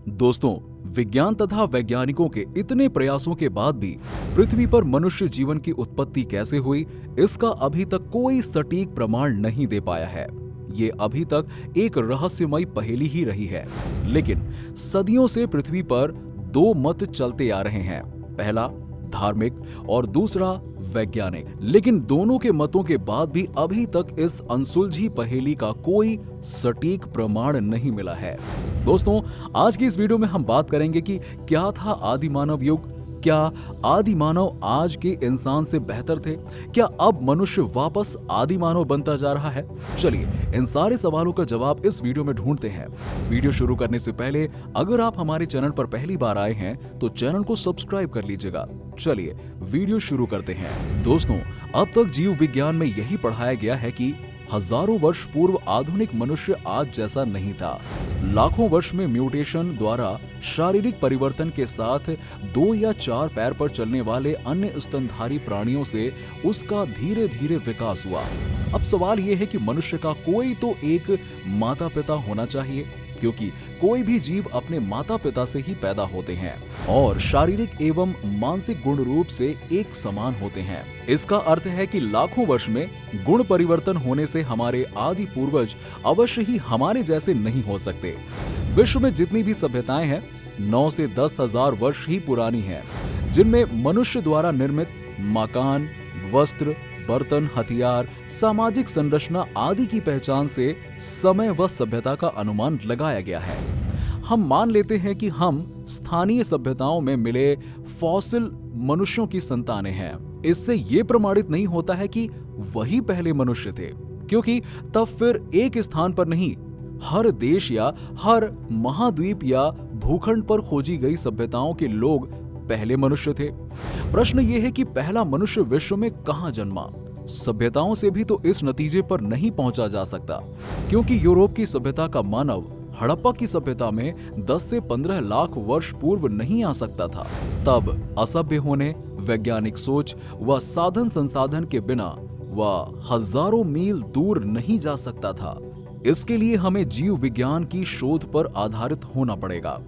दोस्तों, विज्ञान तथा वैज्ञानिकों के इतने प्रयासों के बाद भी पृथ्वी पर मनुष्य जीवन की उत्पत्ति कैसे हुई, इसका अभी तक कोई सटीक प्रमाण नहीं दे पाया है। ये अभी तक एक रहस्यमयी पहेली ही रही है। लेकिन सदियों से पृथ्वी पर दो मत चलते आ रहे हैं, पहला धार्मिक और दूसरा वैज्ञानिक। लेकिन दोनों के मतों के बाद भी अभी तक इस अनसुलझी पहेली का कोई सटीक प्रमाण नहीं मिला है। दोस्तों, आज की इस वीडियो में हम बात करेंगे कि क्या था आदि मानव युग, क्या आदि मानव आज के इंसान से बेहतर थे, क्या अब मनुष्य वापस आदि मानव बनता जा रहा है। चलिए इन सारे सवालों का जवाब इस वीडियो में ढूंढते हैं। वीडियो शुरू करने से पहले अगर आप हमारे चैनल पर पहली बार आए हैं तो चैनल को सब्सक्राइब कर लीजिएगा। चलिए वीडियो शुरू करते हैं। दोस्तों, अब तक जीव विज्ञान में यही पढ़ाया गया है कि हजारों वर्ष पूर्व आधुनिक मनुष्य आज जैसा नहीं था। लाखों वर्ष में म्यूटेशन द्वारा शारीरिक परिवर्तन के साथ 2 या 4 पैर पर चलने वाले अन्य स्तनधारी प्राणियों से उसका धीरे धीरे विकास हुआ। अब सवाल यह है कि मनुष्य का कोई तो एक माता पिता होना चाहिए, क्योंकि कोई भी जीव अपने माता पिता से ही पैदा होते हैं और शारीरिक एवं मानसिक गुण रूप से एक समान होते हैं। इसका अर्थ है कि लाखों वर्ष में गुण परिवर्तन होने से हमारे आदि पूर्वज अवश्य ही हमारे जैसे नहीं हो सकते। विश्व में जितनी भी सभ्यताएं हैं 9 से 10 हजार वर्ष ही पुरानी हैं, जिनमें मनुष्य द्वारा निर्मित मकान, वस्त्र, बर्तन, हथियार, सामाजिक संरचना आदि की पहचान से समय व सभ्यता का अनुमान लगाया गया है। हम मान लेते हैं कि हम स्थानीय सभ्यताओं में मिले फॉसिल मनुष्यों की संतानें हैं। इससे ये प्रमाणित नहीं होता है कि वही पहले मनुष्य थे, क्योंकि तब फिर एक स्थान पर नहीं, हर देश या हर महाद्वीप या भूखंड पर खोजी गई सभ्यताओं के लोग पहले मनुष्य थे। प्रश्न यह है कि पहला मनुष्य विश्व में कहां जन्मा। सभ्यताओं से भी तो इस नतीजे पर नहीं पहुंचा जा सकता, क्योंकि यूरोप की सभ्यता का मानव हड़प्पा की सभ्यता में 10 से 15 लाख वर्ष पूर्व नहीं आ सकता था। तब असभ्य होने, वैज्ञानिक सोच व साधन संसाधन के बिना वह हजारों मील दूर नहीं जा सकता था। इसके लिए हमें जीव विज्ञान की शोध पर आधारित होना पड़ेगा।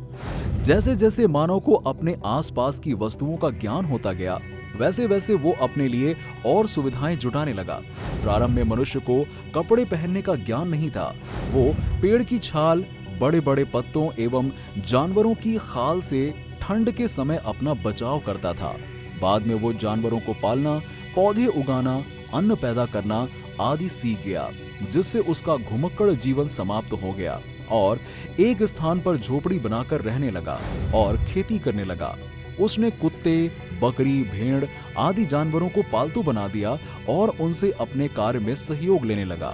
जैसे जैसे मानव को अपने आसपास की वस्तुओं का ज्ञान होता गया, वैसे वैसे वो अपने लिए और सुविधाएं जुटाने लगा। प्रारंभ में मनुष्य को कपड़े पहनने का ज्ञान नहीं था। वो पेड़ की छाल, बड़े बड़े पत्तों एवं जानवरों की खाल से ठंड के समय अपना बचाव करता था। बाद में वो जानवरों को पालना, पौधे उगाना, अन्न पैदा करना आदि सीख गया, जिससे उसका घुमक्कड़ जीवन समाप्त हो गया और एक स्थान पर झोपड़ी बनाकर रहने लगा और खेती करने लगा। उसने कुत्ते, बकरी, भेड़ आदि जानवरों को पालतू बना दिया और उनसे अपने कार्य में सहयोग लेने लगा।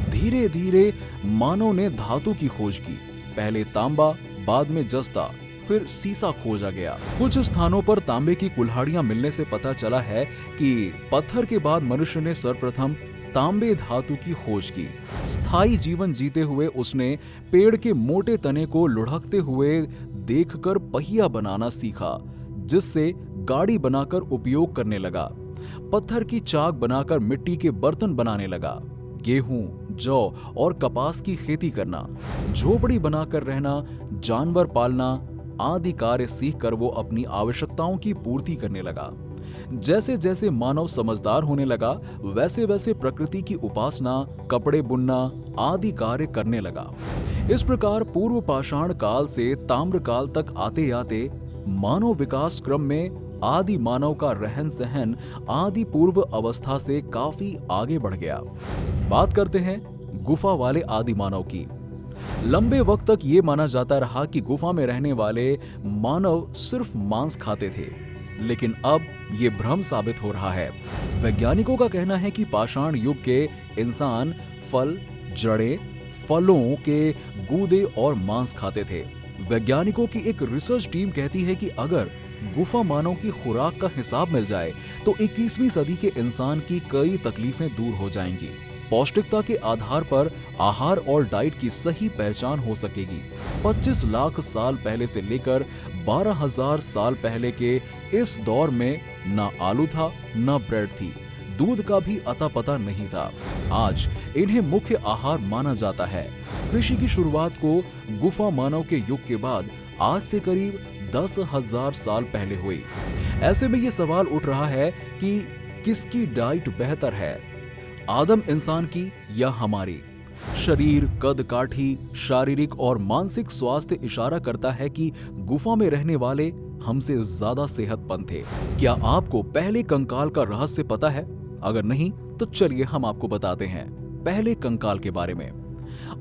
धीरे धीरे मानव ने धातु की खोज की। पहले तांबा, बाद में जस्ता, फिर सीसा खोजा गया। कुछ स्थानों पर तांबे की कुल्हाड़ियां मिलने से पता चला है कि पत्थर के बाद मनुष्य ने सर्वप्रथम तांबे धातु की खोज की। स्थायी जीवन जीते हुए उसने पेड़ के मोटे तने को लुढ़कते हुए देखकर पहिया बनाना सीखा, जिससे गाड़ी बनाकर उपयोग करने लगा। पत्थर की चाक बनाकर मिट्टी के बर्तन बनाने लगा। गेहूं, जौ और कपास की खेती करना, झोपड़ी बनाकर रहना, जानवर पालना आदि कार्य सीखकर वो अपनी आवश्यकताओं की पूर्ति करने लगा। जैसे जैसे मानव समझदार होने लगा, वैसे वैसे प्रकृति की उपासना, कपड़े बुनना आदि कार्य करने लगा। इस प्रकार पूर्व पाषाण काल से ताम्र काल तक आते आते मानव विकास क्रम में आदि मानव का रहन सहन आदि पूर्व अवस्था से काफी आगे बढ़ गया। बात करते हैं गुफा वाले आदि मानव की। लंबे वक्त तक ये माना जाता रहा कि गुफा में रहने वाले मानव सिर्फ मांस खाते थे, लेकिन अब ये भ्रम साबित हो रहा है। वैज्ञानिकों का कहना है कि पाषाण युग के इंसान फल, जड़ें, फलों के गूदे और मांस खाते थे। वैज्ञानिकों की एक रिसर्च टीम कहती है कि अगर गुफा मानव की खुराक का हिसाब मिल जाए तो 21वीं सदी के इंसान की कई तकलीफें दूर हो जाएंगी। पौष्टिकता के आधार पर आहार और डाइट की सही पहचान हो सकेगी। 25 लाख साल पहले से लेकर 12,000 साल पहले के इस दौर में ना आलू था, ना ब्रेड थी, दूध का भी अता पता नहीं था। आज इन्हें मुख्य आहार माना जाता है। कृषि की शुरुआत को गुफा मानव के युग के बाद आज से करीब 10,000 साल पहले हुई। ऐसे में ये सवाल उठ रहा है कि किसकी डाइट बेहतर है, आदम इंसान की या हमारी? शरीर, कद काठी, शारीरिक और मानसिक स्वास्थ्य इशारा करता है कि गुफा में रहने वाले हमसे ज्यादा सेहतमंद थे। क्या आपको पहले कंकाल का रहस्य पता है? अगर नहीं तो चलिए हम आपको बताते हैं पहले कंकाल के बारे में।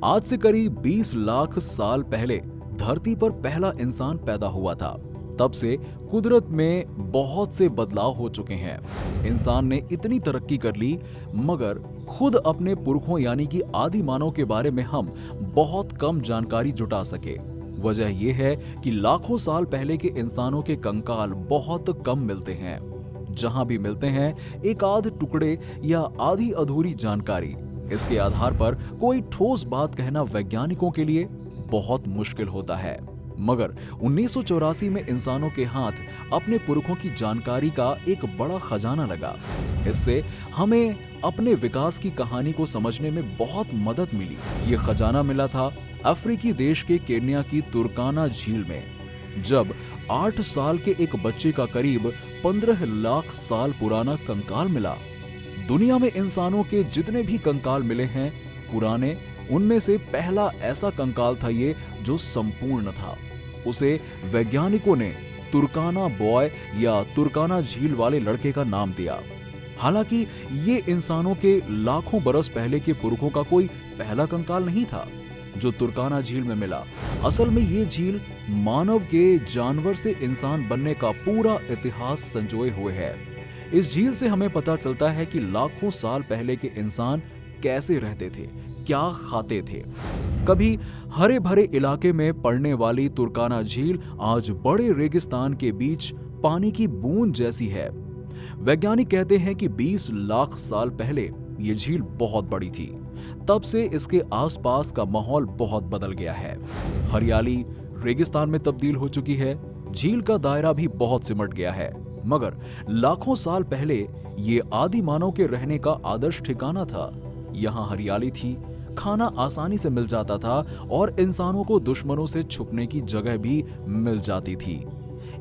आज से करीब 20 लाख साल पहले धरती पर पहला इंसान पैदा हुआ था। तब से कुदरत में बहुत से बदलाव हो चुके हैं। इंसान ने इतनी तरक्की कर ली, मगर खुद अपने पुरखों यानी कि आदि मानव के बारे में हम बहुत कम जानकारी जुटा सके। वजह यह है कि लाखों साल पहले के इंसानों के कंकाल बहुत कम मिलते हैं। जहां भी मिलते हैं एक आध टुकड़े या आधी अधूरी जानकारी। इसके आधार पर कोई ठोस बात कहना वैज्ञानिकों के लिए बहुत मुश्किल होता है। मगर 1984 में इंसानों के हाथ अपने पुरखों की जानकारी का एक बड़ा खजाना लगा। इससे हमें अपने विकास की कहानी को समझने में बहुत मदद मिली। ये खजाना मिला था अफ्रीकी देश के केन्या की तुर्काना झील में, जब 8 साल के एक बच्चे का करीब 15 लाख साल पुराना कंकाल मिला। दुनिया में इंसानों के जितने भी कंकाल मिले हैं पुराने, उनमें से पहला ऐसा कंकाल था ये जो संपूर्ण था। उसे वैज्ञानिकों ने तुर्काना बॉय या तुर्काना झील वाले लड़के का नाम दिया। हालांकि ये इंसानों के लाखों बरस पहले के पुरखों का कोई पहला कंकाल नहीं था जो तुर्काना झील में मिला। असल में ये झील मानव के जानवर से इंसान बनने का पूरा इतिहास संजोए हुए है। इस झील से हमें पता चलता है कि लाखों साल पहले के इंसान कैसे रहते थे, क्या खाते थे। कभी हरे भरे इलाके में पड़ने वाली तुर्काना झील आज बड़े रेगिस्तान के बीच पानी की बूंद जैसी है। वैज्ञानिक कहते हैं कि 20 लाख साल पहले ये झील बहुत बड़ी थी। तब से इसके आसपास का माहौल बहुत बदल गया है। हरियाली रेगिस्तान में तब्दील हो चुकी है। झील का दायरा भी बहुत सिमट गया है। मगर लाखों साल पहले ये आदि मानव के रहने का आदर्श ठिकाना था। यहाँ हरियाली थी, खाना आसानी से मिल जाता था और इंसानों को दुश्मनों से छुपने की जगह भी मिल जाती थी।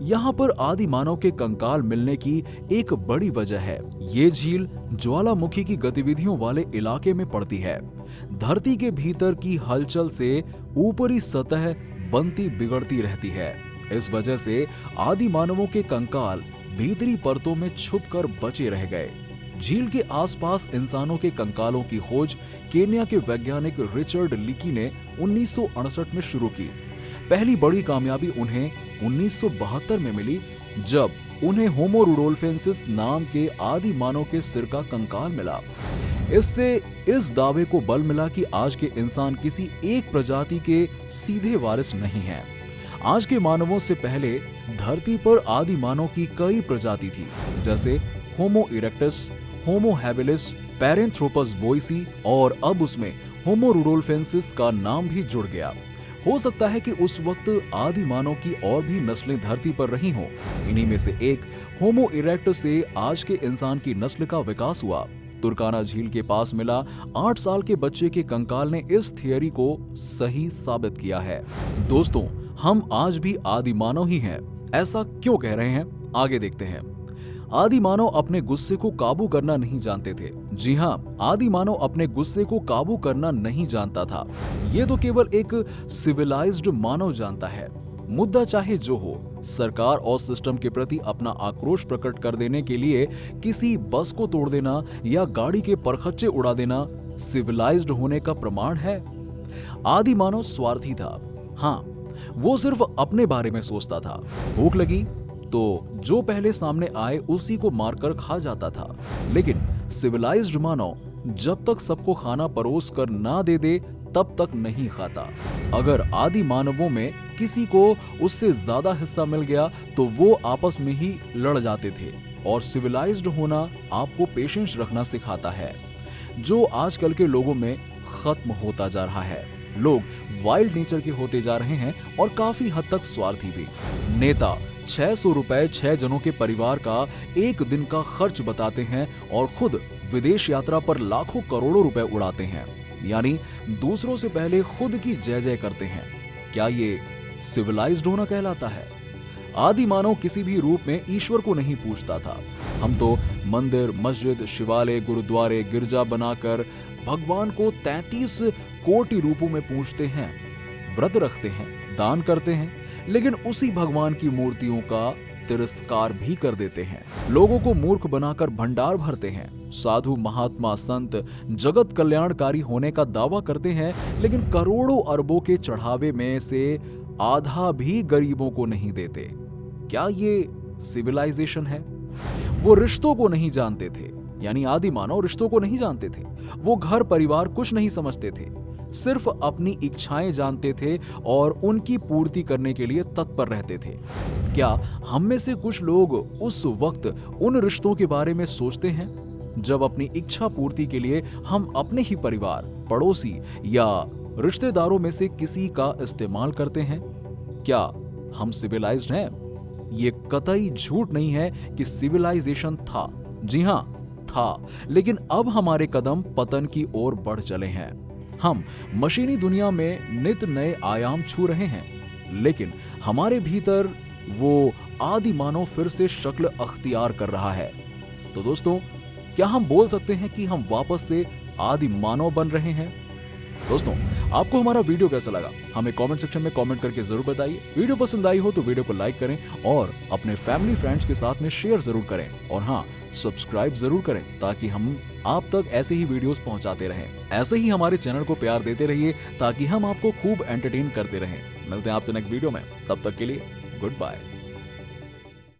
यहाँ पर आदि मानव के कंकाल मिलने की एक बड़ी वजह है, ये झील ज्वालामुखी की गतिविधियों वाले इलाके में पड़ती है। धरती के भीतर की हलचल से ऊपरी सतह बनती बिगड़ती रहती है। इस वजह से आदि मानवों के कंकाल भीतरी परतों में छुपकर बचे रह गए। झील के आसपास इंसानों के कंकालों की खोज केन्या के वैज्ञानिक रिचर्ड लिकी ने 1968 में शुरू की। पहली बड़ी कामयाबी उन्हें 1972 में मिली, जब उन्हें होमो रुडोल्फेंसिस नाम के आदि मानव के सिर का कंकाल मिला। इससे इस दावे को बल मिला कि आज के इंसान किसी एक प्रजाति के सीधे वारिस नहीं हैं। आज के मानवों से पहले धरती पर आदि मानव की कई प्रजाति थी, जैसे होमो इरेक्टस, होमो हैबिलिस, पैरेंथ्रोपस बोइसी और अब उसमें होमो रुडोल्फेंसिस का नाम भी जुड़ गया। हो सकता है कि उस वक्त आदि मानव की और भी नस्लें धरती पर रही हों। इन्हीं में से एक होमो इरेक्टस से आज के इंसान की नस्ल का विकास हुआ। तुर्काना झील के पास मिला 8 साल के बच्चे के कंकाल ने इस थियरी को सही साबित किया है। दोस्तों, हम आज भी आदि मानव ही हैं। ऐसा क्यों कह रहे हैं, आगे देखते हैं। आदि मानव अपने गुस्से को काबू करना नहीं जानते थे। जी हाँ, आदि मानव अपने गुस्से को काबू करना नहीं जानता था। ये तो केवल एक सिविलाइज्ड मानव जानता है। मुद्दा चाहे जो हो, सरकार और सिस्टम के प्रति अपना आक्रोश प्रकट कर देने के लिए किसी बस को तोड़ देना या गाड़ी के परखच्चे उड़ा देना सिविलाइज्ड होने का प्रमाण है? आदि मानव स्वार्थी था। हाँ, वो सिर्फ अपने बारे में सोचता था। भूख लगी तो जो पहले सामने आए उसी को मारकर खा जाता था। लेकिन सिविलाइज्ड मानव जब तक सबको खाना परोस कर ना दे दे तब तक नहीं खाता। अगर आदि मानवों में किसी को उससे ज्यादा हिस्सा मिल गया तो वो आपस में ही लड़ जाते थे। और सिविलाइज्ड होना आपको पेशेंस रखना सिखाता है, जो आजकल के लोगों में खत्म होता जा रहा है। लोग वाइल्ड नेचर के होते जा रहे हैं और काफी हद तक स्वार्थी भी। नेता 600 रुपए 6 जनों के परिवार का एक दिन का खर्च बताते हैं और खुद विदेश यात्रा पर लाखों करोड़ों रुपए उड़ाते हैं, यानी दूसरों से पहले खुद की जय जय करते हैं। क्या ये सिविलाइज्ड होना कहलाता है। आदि मानव किसी भी रूप में ईश्वर को नहीं पूजता था। हम तो मंदिर, मस्जिद, शिवालय, गुरुद्वारे, गिरजा बनाकर भगवान को 33 कोटि रूपों में पूजते हैं, व्रत रखते हैं, दान करते हैं, लेकिन उसी भगवान की मूर्तियों का तिरस्कार भी कर देते हैं। लोगों को मूर्ख बनाकर भंडार भरते हैं। साधु, महात्मा, संत जगत कल्याणकारी होने का दावा करते हैं, लेकिन करोड़ों अरबों के चढ़ावे में से आधा भी गरीबों को नहीं देते। क्या ये सिविलाइजेशन है? वो रिश्तों को नहीं जानते थे, यानी आदि मानव रिश्तों को नहीं जानते थे। वो घर परिवार कुछ नहीं समझते थे, सिर्फ अपनी इच्छाएं जानते थे और उनकी पूर्ति करने के लिए तत्पर रहते थे। क्या हम में से कुछ लोग उस वक्त उन रिश्तों के बारे में सोचते हैं जब अपनी इच्छा पूर्ति के लिए हम अपने ही परिवार, पड़ोसी या रिश्तेदारों में से किसी का इस्तेमाल करते हैं? क्या हम सिविलाइज्ड हैं? ये कतई झूठ नहीं है कि सिविलाइजेशन था। जी हां, था, लेकिन अब हमारे कदम पतन की ओर बढ़ चले हैं। हम मशीनी दुनिया में नित नए आयाम छू रहे हैं, लेकिन हमारे भीतर वो आदि मानव फिर से शक्ल अख्तियार कर रहा है। तो दोस्तों, क्या हम बोल सकते हैं कि हम वापस से आदि मानव बन रहे हैं? दोस्तों, आपको हमारा वीडियो कैसा लगा हमें कमेंट सेक्शन में कमेंट करके जरूर बताइए। वीडियो पसंद आई हो तो वीडियो को लाइक करें और अपने फैमिली फ्रेंड्स के साथ में शेयर जरूर करें, और हाँ, सब्सक्राइब जरूर करें ताकि हम आप तक ऐसे ही वीडियोस पहुंचाते रहें। ऐसे ही हमारे चैनल को प्यार देते रहिए ताकि हम आपको खूब एंटरटेन करते रहें। मिलते हैं आपसे नेक्स्ट वीडियो में, तब तक के लिए गुड बाय।